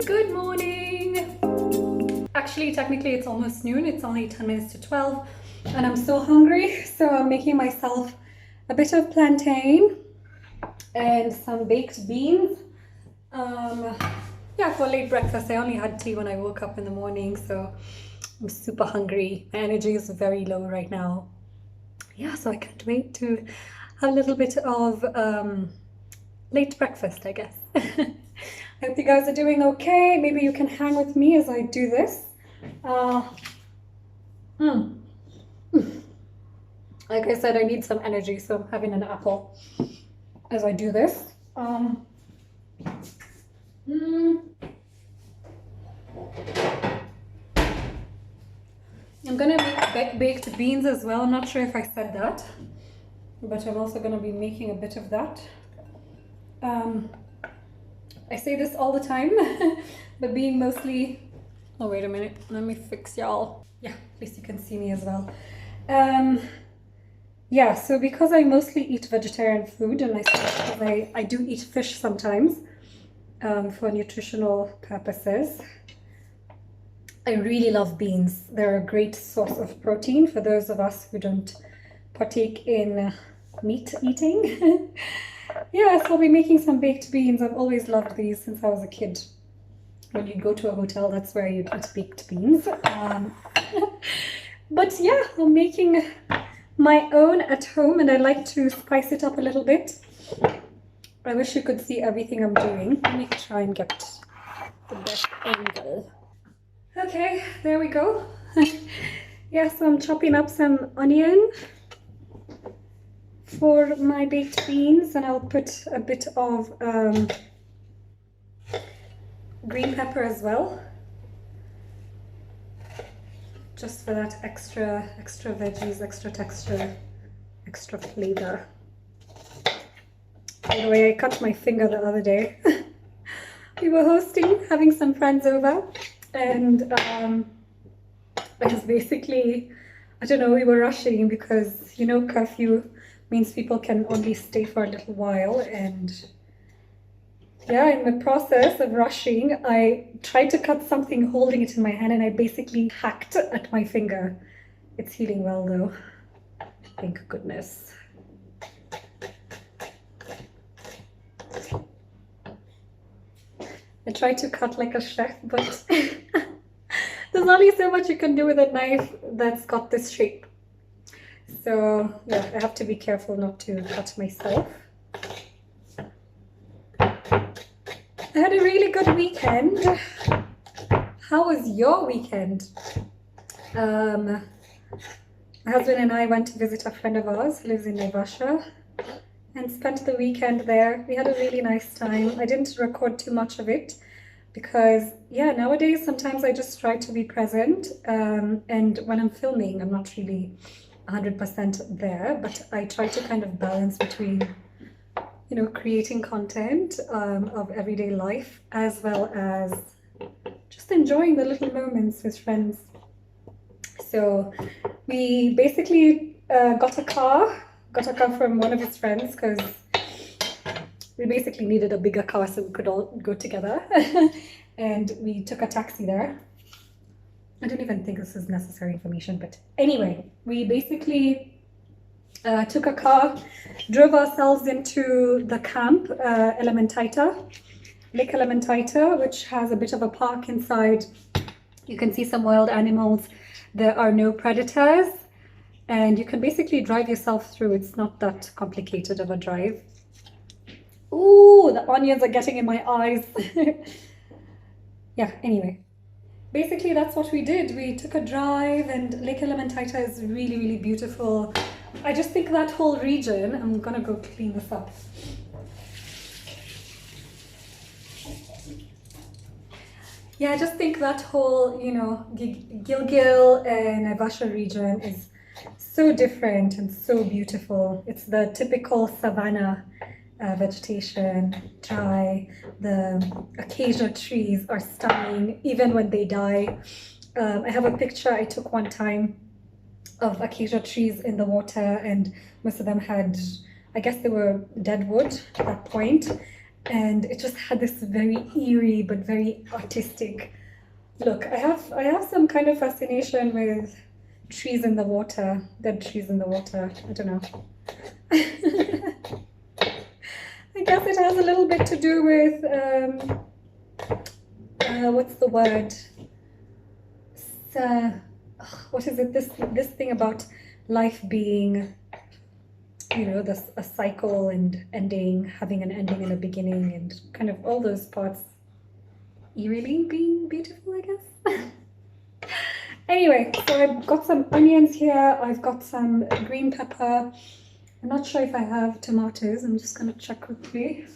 Good morning! Actually, technically it's almost noon. It's only 10 minutes to 12 and I'm so hungry. So I'm making myself a bit of plantain and some baked beans. Yeah, for late breakfast. I only had tea when I woke up in the morning, so I'm super hungry. My energy is very low right now. Yeah, so I can't wait to have a little bit of late breakfast, I guess. I hope you guys are doing okay. Maybe you can hang with me as I do this. Like I said, I need some energy, so I'm having an apple as I do this. I'm gonna make baked beans as well. I'm not sure if I said that, but I'm also gonna be making a bit of that. I say this all the time, but being mostly... Oh, wait a minute. Let me fix y'all. Yeah, at least you can see me as well. Yeah, so because I mostly eat vegetarian food, and I do eat fish sometimes for nutritional purposes, I really love beans. They're a great source of protein for those of us who don't partake in meat eating. Yeah, so I'll be making some baked beans. I've always loved these since I was a kid. When you go to a hotel, that's where you eat baked beans. But yeah, I'm making my own at home and I like to spice it up a little bit. I wish you could see everything I'm doing. Let me try and get the best angle. Okay, there we go. Yeah, so I'm chopping up some onion for my baked beans, and I'll put a bit of green pepper as well, just for that extra veggies, extra texture, extra flavor. By the way, I cut my finger the other day. We were having some friends over, and it was basically, I don't know, we were rushing because, you know, curfew means people can only stay for a little while, and yeah, in the process of rushing, I tried to cut something holding it in my hand and I basically hacked at my finger. It's healing well though, thank goodness. I tried to cut like a chef, but there's only so much you can do with a knife that's got this shape. So yeah, I have to be careful not to cut myself. I had a really good weekend. How was your weekend? My husband and I went to visit a friend of ours who lives in Nevasha and spent the weekend there. We had a really nice time. I didn't record too much of it because, yeah, nowadays sometimes I just try to be present, and when I'm filming, I'm not really 100% there, but I try to kind of balance between, you know, creating content of everyday life as well as just enjoying the little moments with friends. So we basically got a car from one of his friends because we basically needed a bigger car so we could all go together. And we took a taxi there. I don't even think this is necessary information, but anyway, we basically took a car, drove ourselves into the camp, Lake Elementaita, which has a bit of a park inside. You can see some wild animals. There are no predators, and you can basically drive yourself through. It's not that complicated of a drive. Ooh, the onions are getting in my eyes. Yeah, anyway. Basically, that's what we did. We took a drive, and Lake Elementaita is really, really beautiful. I just think that whole region, I'm gonna go clean this up. Yeah, I just think that whole, you know, Gilgil and Nevasha region is so different and so beautiful. It's the typical savanna vegetation, dry. The acacia trees are stunning, even when they die. I have a picture I took one time of acacia trees in the water, and most of them had, I guess they were dead wood at that point. and it just had this very eerie but very artistic look. I have some kind of fascination with trees in the water, dead trees in the water. I don't know. I guess it has a little bit to do with what's the word? What is it? This thing about life being, you know, this a cycle and ending, having an ending and a beginning, and kind of all those parts eerily being beautiful, I guess. Anyway, so I've got some onions here. I've got some green pepper. I'm not sure if I have tomatoes. I'm just gonna check quickly.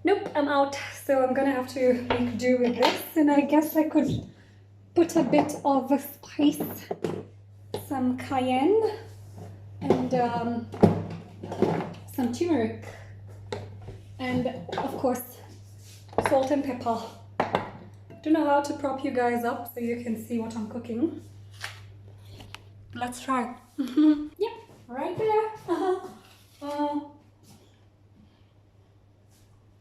Nope, I'm out. So I'm gonna have to make do with this, and I guess I could put a bit of a spice, some cayenne, and some turmeric, and of course salt and pepper. Don't know how to prop you guys up so you can see what I'm cooking. Let's try. Yep, right there.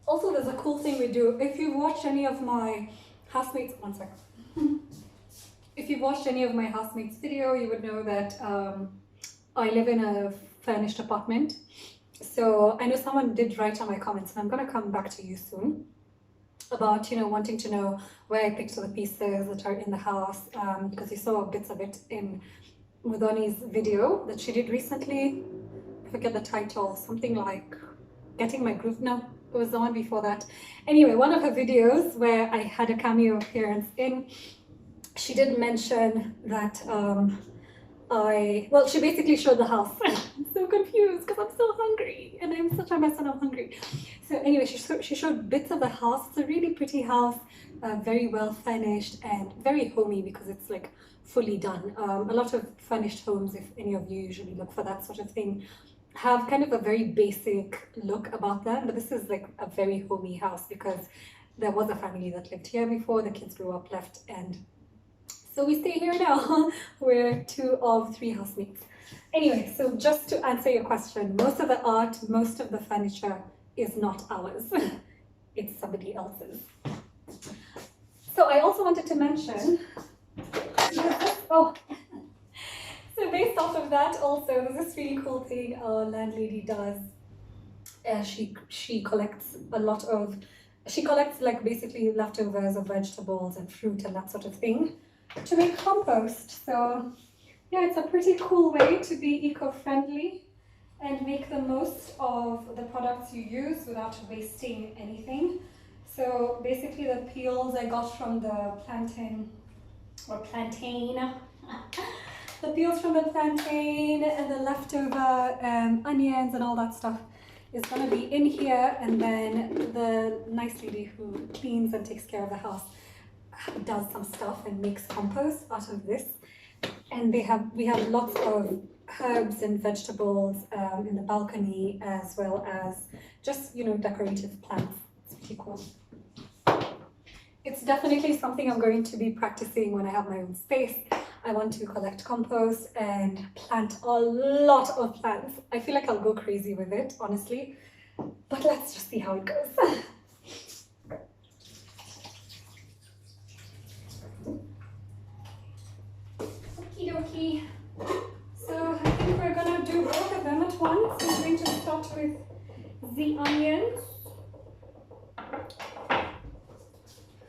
Also, there's a cool thing we do. If you've watched any of my housemates, one sec. If you've watched any of my housemates video, you would know that I live in a furnished apartment. So I know someone did write on my comments, and I'm gonna come back to you soon about, you know, wanting to know where I picked the pieces that are in the house, because you saw bits of it in Mudoni's video that she did recently. I forget the title, something like Getting My Groove. No, it was the one before that. Anyway, one of her videos where I had a cameo appearance in, she did mention that she basically showed the house. I'm so confused because I'm so hungry and I'm such a mess and I'm hungry. So anyway, she showed bits of the house. It's a really pretty house, very well furnished and very homey because it's like fully done. A lot of furnished homes, if any of you usually look for that sort of thing, have kind of a very basic look about them, but this is like a very homey house because there was a family that lived here before, the kids grew up, left, and so we stay here now. We're 2 of 3 housemates. Anyway, so just to answer your question, most of the art, most of the furniture is not ours. It's somebody else's. So I also wanted to mention, so based off of that also, there's this really cool thing our landlady does. She collects a lot of, like basically leftovers of vegetables and fruit and that sort of thing to make compost. So yeah, it's a pretty cool way to be eco-friendly and make the most of the products you use without wasting anything. So basically the peels I got from the plantain, the peels from the plantain and the leftover onions and all that stuff is going to be in here, and then the nice lady who cleans and takes care of the house does some stuff and makes compost out of this. And we have lots of herbs and vegetables in the balcony, as well as just, you know, decorative plants. It's pretty cool. It's definitely something I'm going to be practicing when I have my own space. I want to collect compost and plant a lot of plants. I feel like I'll go crazy with it, honestly, but let's just see how it goes. Okie dokie. So I think we're gonna do both of them at once. I'm going to start with the onions.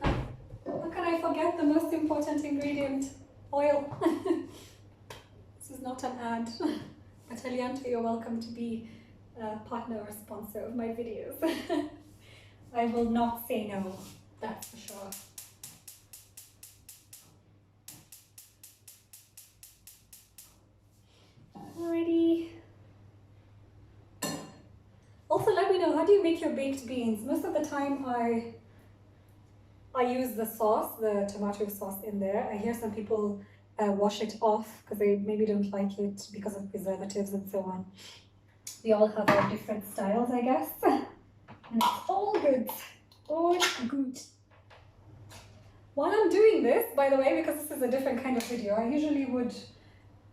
How can I forget the most important ingredient? Oil. This is not an ad. Italianto, you're welcome to be a partner or sponsor of my videos. I will not say no, that's for sure. Alrighty. Also, let me know, how do you make your baked beans? Most of the time I use the sauce, the tomato sauce in there. I hear some people wash it off because they maybe don't like it because of preservatives and so on. We all have our different styles, I guess. And it's all good. All good. while I'm doing this, by the way, because this is a different kind of video, I usually would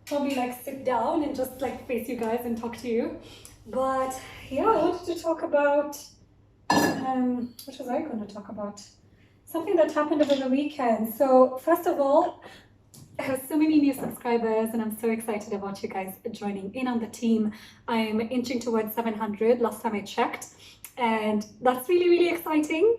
probably like sit down and just like face you guys and talk to you. But yeah, I wanted to talk about, what was I going to talk about? Something that happened over the weekend. So first of all, I have so many new subscribers and I'm so excited about you guys joining in on the team. I'm inching towards 700 last time I checked, and that's really, really exciting.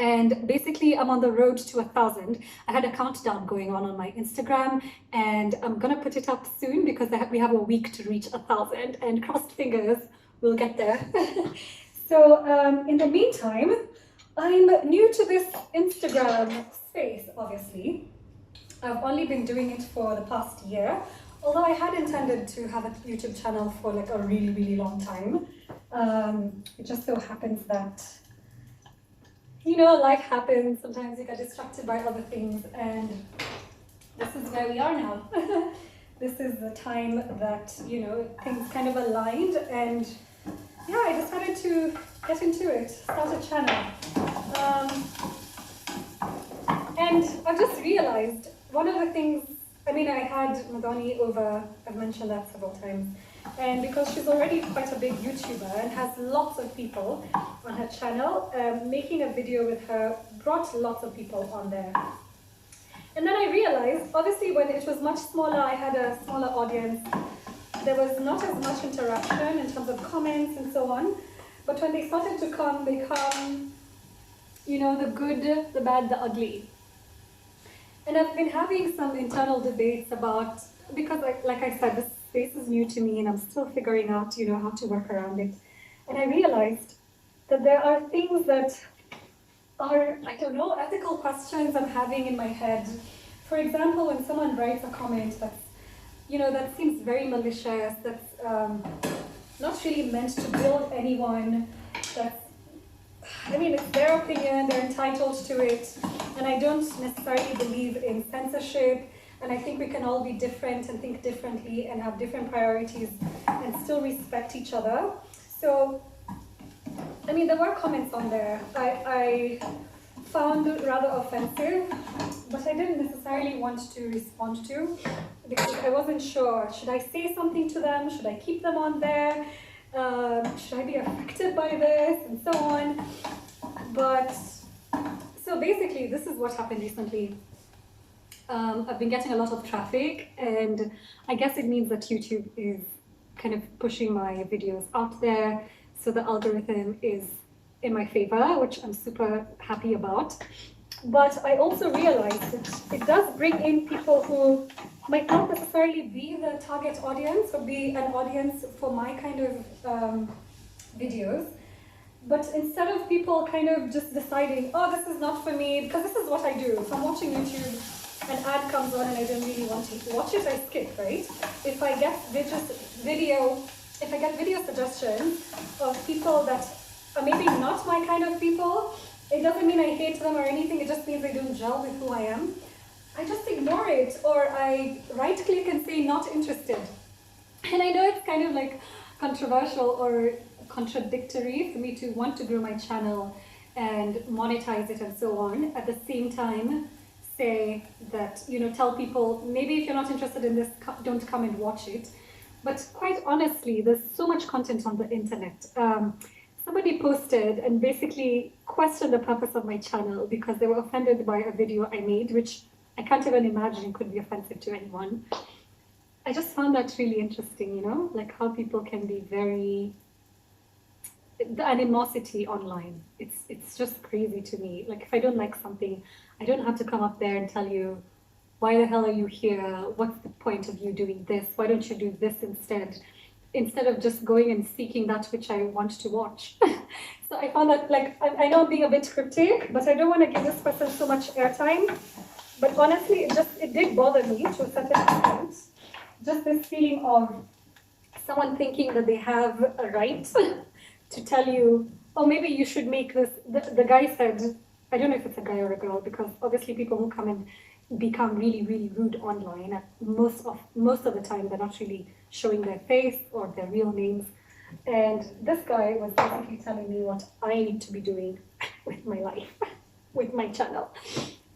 And basically I'm on the road to 1,000. I had a countdown going on my Instagram, and I'm gonna put it up soon because we have a week to reach 1,000, and crossed fingers we'll get there. So in the meantime, I'm new to this Instagram space, obviously. I've only been doing it for the past year, although I had intended to have a YouTube channel for like a really, really long time. It just so happens that, you know, life happens. Sometimes you get distracted by other things, and this is where we are now. This is the time that, you know, things kind of aligned, and yeah, I decided to get into it, start a channel. And I've just realized one of the things, I mean, I had Madani over, I've mentioned that several times, and because she's already quite a big YouTuber and has lots of people on her channel, making a video with her brought lots of people on there. And then I realized, obviously when it was much smaller, I had a smaller audience, there was not as much interaction in terms of comments and so on. But when they started to come, they come, you know, the good, the bad, the ugly. And I've been having some internal debates about, because like I said, this space is new to me and I'm still figuring out, you know, how to work around it. And I realized that there are things that are, I don't know, ethical questions I'm having in my head. For example, when someone writes a comment that's, you know, that seems very malicious, that's not really meant to build anyone, that's, I mean, it's their opinion, they're entitled to it, and I don't necessarily believe in censorship, and I think we can all be different and think differently and have different priorities and still respect each other. So, I mean, there were comments on there I found rather offensive, but I didn't necessarily want to respond to because I wasn't sure. Should I say something to them? Should I keep them on there? Should I be affected by this? And so on. But, so basically, this is what happened recently. I've been getting a lot of traffic, and I guess it means that YouTube is kind of pushing my videos out there, so the algorithm is in my favor, which I'm super happy about. But I also realized that it does bring in people who might not necessarily be the target audience or be an audience for my kind of videos. But instead of people kind of just deciding, oh, this is not for me, because this is what I do. If I'm watching YouTube, an ad comes on and I don't really want to watch it, I skip, right? If I get video suggestions of people that are maybe not my kind of people, it doesn't mean I hate them or anything, it just means they don't gel with who I am. I just ignore it, or I right-click and say not interested. And I know it's kind of like controversial or contradictory for me to want to grow my channel and monetize it and so on, at the same time say that, you know, tell people, maybe if you're not interested in this, don't come and watch it. But quite honestly, there's so much content on the internet. Somebody posted and basically questioned the purpose of my channel because they were offended by a video I made, which I can't even imagine could be offensive to anyone. I just found that really interesting, you know, like how people can be very, the animosity online. It's just crazy to me. Like if I don't like something, I don't have to come up there and tell you, why the hell are you here? What's the point of you doing this? Why don't you do this instead of just going and seeking that which I want to watch. So I found that, like, I know I'm being a bit cryptic, but I don't want to give this person so much airtime. But honestly, it did bother me to a certain extent. Just this feeling of someone thinking that they have a right to tell you, oh, maybe you should make this. The guy said, I don't know if it's a guy or a girl, because obviously people who come and become really, really rude online, most of the time they're not really showing their face or their real names. And this guy was basically telling me what I need to be doing with my life, with my channel.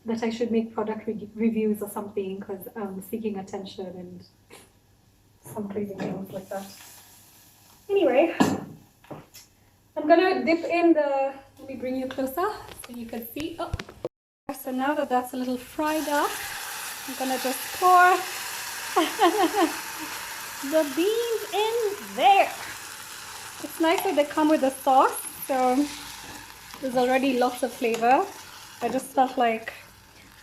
that I should make product reviews or something because I'm seeking attention and some crazy things like that. Anyway, I'm gonna dip in the, let me bring you closer so you can see. Oh. So now that that's a little fried up, I'm gonna just pour the beans in there. It's nice that they come with a sauce, so there's already lots of flavor. I just felt like,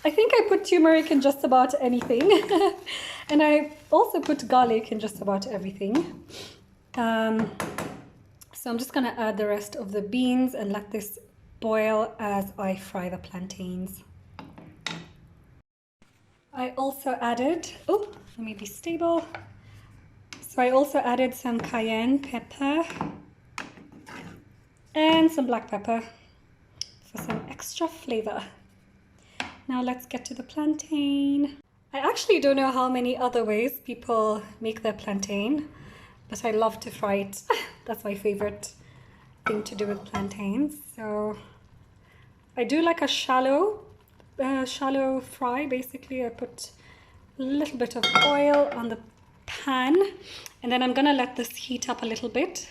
I think I put turmeric in just about anything. And I also put garlic in just about everything. So I'm just gonna add the rest of the beans and let this boil as I fry the plantains. I also added, oh, let me be stable. So I also added some cayenne pepper and some black pepper for some extra flavor. Now let's get to the plantain. I actually don't know how many other ways people make their plantain, but I love to fry it. That's my favorite thing to do with plantains. So I do like a shallow fry. Basically, I put a little bit of oil on the pan, and then I'm gonna let this heat up a little bit,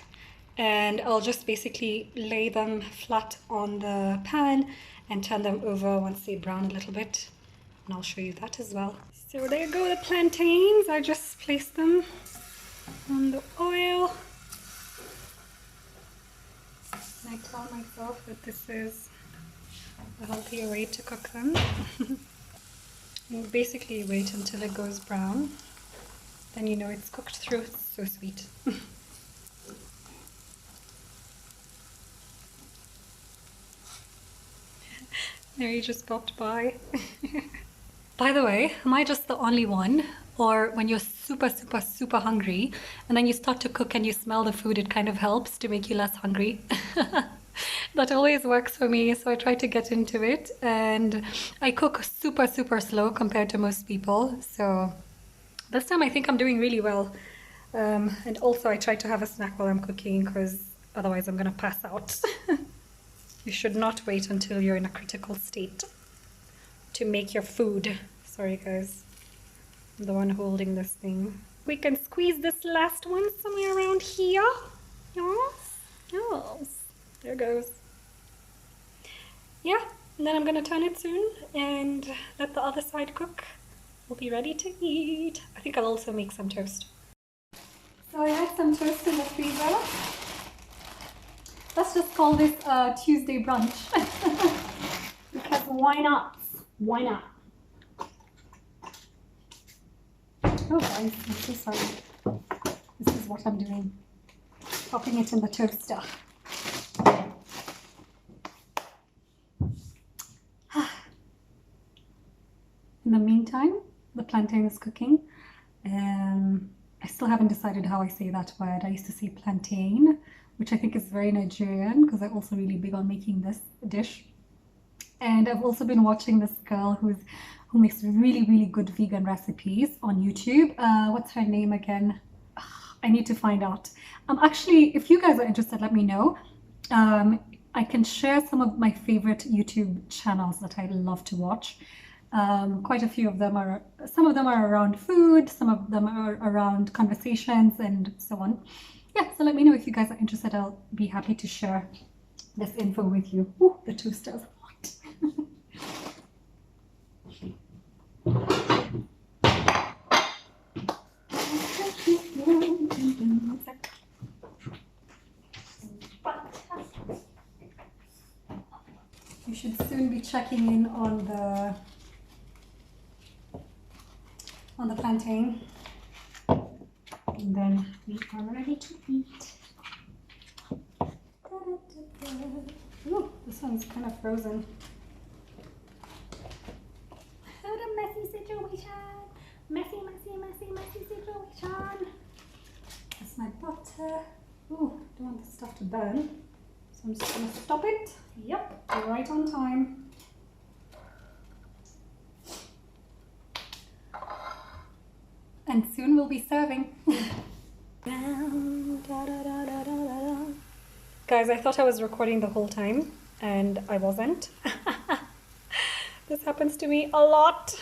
and I'll just basically lay them flat on the pan and turn them over once they brown a little bit, and I'll show you that as well. So there go the plantains. I just placed them on the oil. And I tell myself that this is a healthier way to cook them. You basically wait until it goes brown, then you know it's cooked through. It's so sweet. Mary just popped by. By the way, am I just the only one? Or when you're super, super, super hungry and then you start to cook and you smell the food, it kind of helps to make you less hungry. That always works for me, so I try to get into it. And I cook super, super slow compared to most people. So this time I think I'm doing really well. And also I try to have a snack while I'm cooking because otherwise I'm gonna pass out. You should not wait until you're in a critical state to make your food. Sorry guys, I'm the one holding this thing. We can squeeze this last one somewhere around here. Yes, yes, there goes. Yeah, and then I'm gonna turn it soon and let the other side cook. We'll be ready to eat. I think I'll also make some toast. So I had some toast in the freezer. Let's just call this Tuesday brunch. Because why not? Why not? Oh guys, I'm so sorry. This is what I'm doing. Popping it in the toaster. In the meantime, the plantain is cooking. I still haven't decided how I say that word. I used to say plantain, which I think is very Nigerian because I'm also really big on making this dish. And I've also been watching this girl who makes really, really good vegan recipes on YouTube. What's her name again? I need to find out. Actually, if you guys are interested, let me know. I can share some of my favorite YouTube channels that I love to watch. Quite a few of them are, some of them are around food, some of them are around conversations and so on. Yeah, so let me know if you guys are interested. I'll be happy to share this info with you. Ooh, the toaster is hot. You should soon be checking in on the plantain, and then we are ready to eat. Ooh, this one's kind of frozen. What a messy situation! Messy, messy, messy, messy situation. That's my butter. Ooh, don't want this stuff to burn, so I'm just gonna stop it. Yep, right on time. And soon we'll be serving. Guys, I thought I was recording the whole time and I wasn't. This happens to me a lot,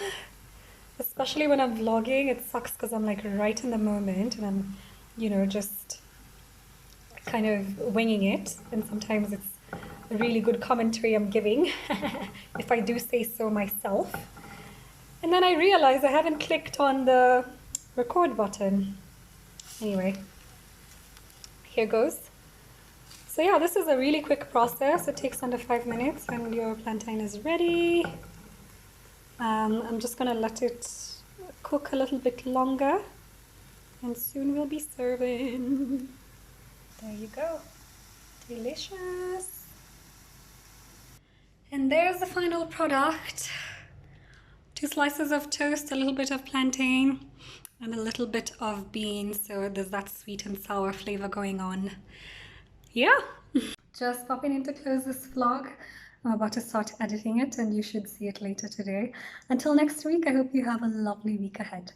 especially when I'm vlogging. It sucks because I'm like right in the moment and I'm, you know, just kind of winging it. And sometimes it's a really good commentary I'm giving, if I do say so myself. And then I realize I haven't clicked on the record button. Anyway, here goes. So yeah, this is a really quick process. It takes under 5 minutes and your plantain is ready. I'm just gonna let it cook a little bit longer and soon we'll be serving. There you go. Delicious. And there's the final product. 2 slices of toast, a little bit of plantain, and a little bit of beans. So there's that sweet and sour flavor going on. Yeah. Just popping in to close this vlog. I'm about to start editing it and you should see it later today. Until next week, I hope you have a lovely week ahead.